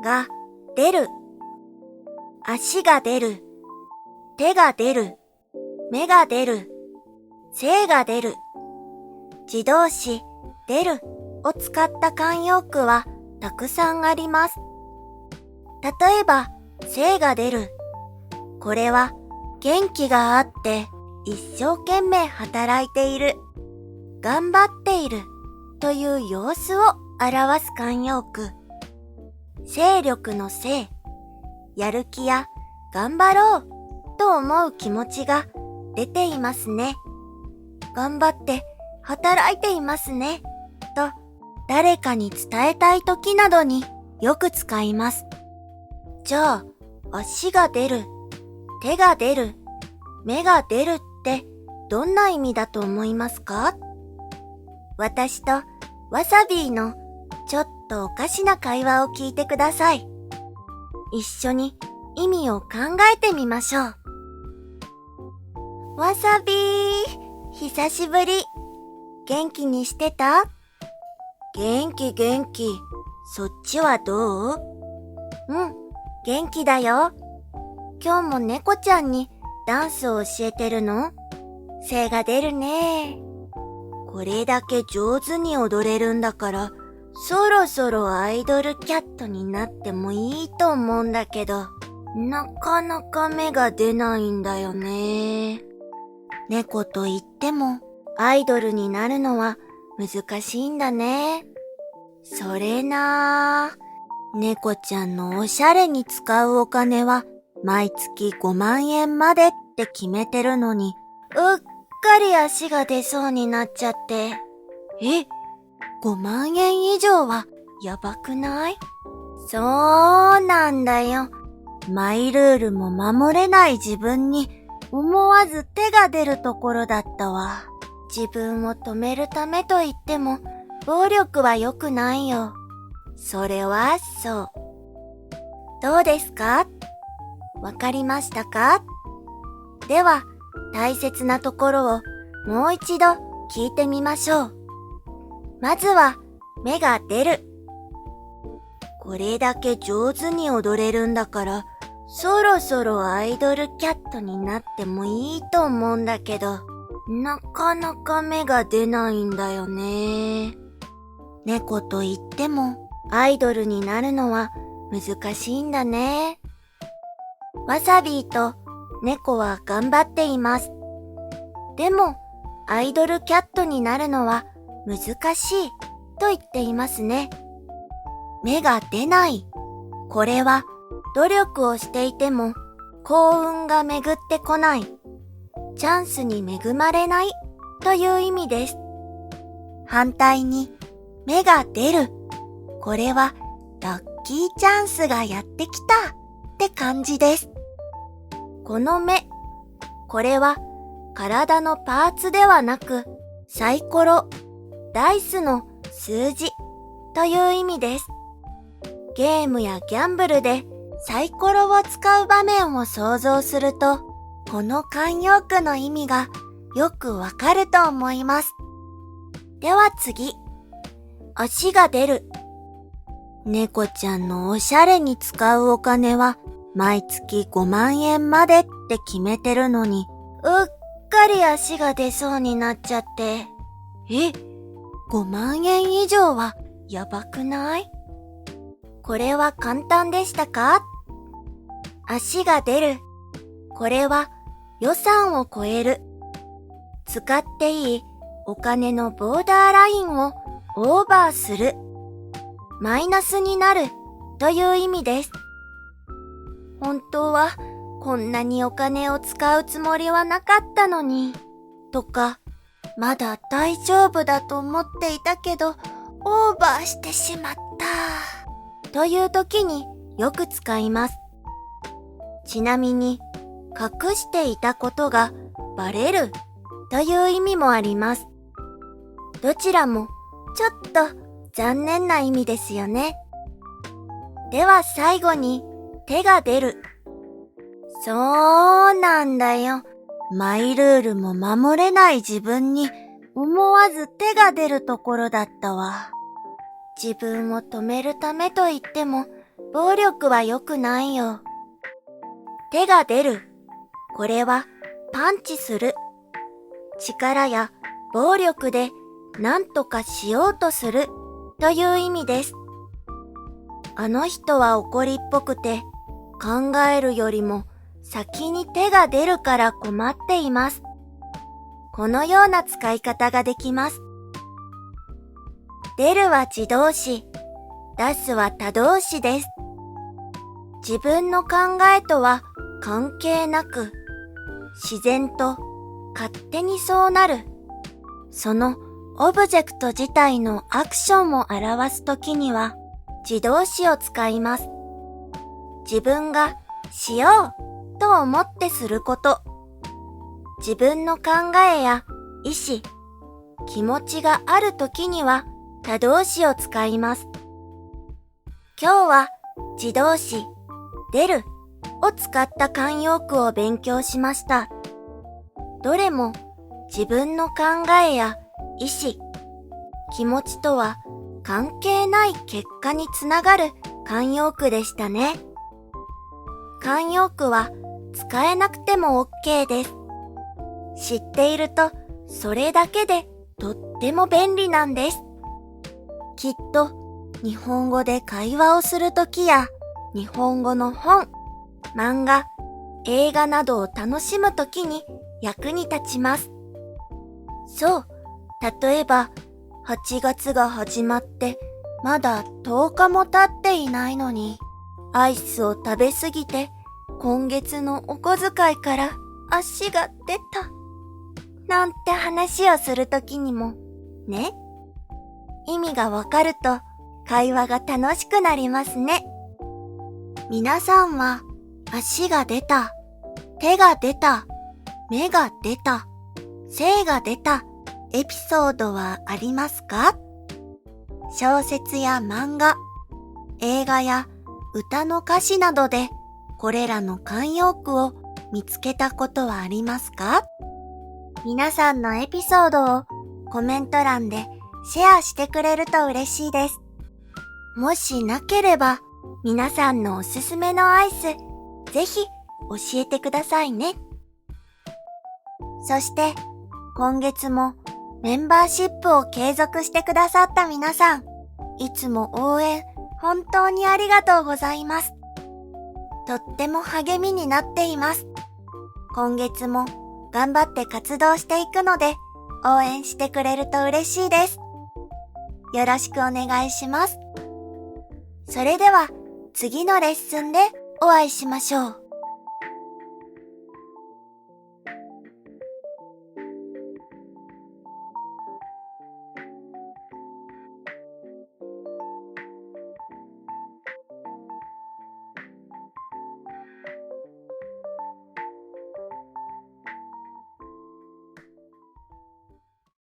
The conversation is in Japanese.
が出る、足が出る、手が出る、目が出る、精が出る。自動詞出るを使った慣用句はたくさんあります。例えば、精が出る。これは元気があって一生懸命働いている、頑張っているという様子を表す慣用句。精力の精、やる気や頑張ろうと思う気持ちが出ていますね。頑張って働いていますねと誰かに伝えたい時などによく使います。じゃあ、足が出る、手が出る、目が出るってどんな意味だと思いますか？私とわさびーのちょっとおかしな会話を聞いてください。一緒に意味を考えてみましょう。わさびー、久しぶり。元気にしてた？元気。そっちはどう？元気だよ。今日も猫ちゃんにダンスを教えてるの？精が出るね。これだけ上手に踊れるんだから、そろそろアイドルキャットになってもいいと思うんだけど、なかなか芽が出ないんだよね。猫といってもアイドルになるのは難しいんだね。それなぁ、猫ちゃんのおしゃれに使うお金は毎月5万円までって決めてるのに、うっかり足が出そうになっちゃって。5万円以上はやばくない？そうなんだよ。マイルールも守れない自分に思わず手が出るところだったわ。自分を止めるためと言っても暴力は良くないよ。それはそう。どうですか？わかりましたか？では、大切なところをもう一度聞いてみましょう。まずは、芽が出る。これだけ上手に踊れるんだから、そろそろアイドルキャットになってもいいと思うんだけど、なかなか芽が出ないんだよね。猫と言ってもアイドルになるのは難しいんだね。わさびーと猫は頑張っています。でも、アイドルキャットになるのは難しいと言っていますね。芽が出ない。これは努力をしていても幸運が巡ってこない。チャンスに恵まれないという意味です。反対に芽が出る。これはラッキーチャンスがやってきたって感じです。この芽、これは体のパーツではなくサイコロ、ダイスの数字という意味です。ゲームやギャンブルでサイコロを使う場面を想像すると、この慣用句の意味がよくわかると思います。では次、足が出る。猫ちゃんのおしゃれに使うお金は毎月5万円までって決めてるのに、うっかり足が出そうになっちゃって。5万円以上はやばくない？これは簡単でしたか？足が出る。これは予算を超える。使っていいお金のボーダーラインをオーバーする。マイナスになるという意味です。本当はこんなにお金を使うつもりはなかったのに、とか、まだ大丈夫だと思っていたけど、オーバーしてしまった。という時によく使います。ちなみに、隠していたことがバレるという意味もあります。どちらもちょっと残念な意味ですよね。では最後に手が出る。そうなんだよ。マイルールも守れない自分に思わず手が出るところだったわ。自分を止めるためと言っても暴力は良くないよ。手が出る。これはパンチする。力や暴力で何とかしようとするという意味です。あの人は怒りっぽくて考えるよりも先に手が出るから困っています。このような使い方ができます。出るは自動詞、出すは他動詞です。自分の考えとは関係なく、自然と勝手にそうなる。そのオブジェクト自体のアクションを表すときには自動詞を使います。自分がしようと思ってすること。自分の考えや意志、気持ちがあるときには他動詞を使います。今日は自動詞、出るを使った慣用句を勉強しました。どれも自分の考えや意志、気持ちとは関係ない結果につながる慣用句でしたね。慣用句は使えなくても OK です。知っているとそれだけでとっても便利なんです。きっと日本語で会話をするときや日本語の本、漫画、映画などを楽しむときに役に立ちます。そう、例えば8月が始まってまだ10日も経っていないのにアイスを食べすぎて今月のお小遣いから足が出たなんて話をするときにもね、意味がわかると会話が楽しくなりますね。皆さんは足が出た、手が出た、目が出た、精が出たエピソードはありますか？小説や漫画、映画や歌の歌詞などでこれらの慣用句を見つけたことはありますか？皆さんのエピソードをコメント欄でシェアしてくれると嬉しいです。もしなければ皆さんのおすすめのアイスぜひ教えてくださいね。そして今月もメンバーシップを継続してくださった皆さん、いつも応援本当にありがとうございます。とっても励みになっています。今月も頑張って活動していくので応援してくれると嬉しいです。よろしくお願いします。それでは次のレッスンでお会いしましょう。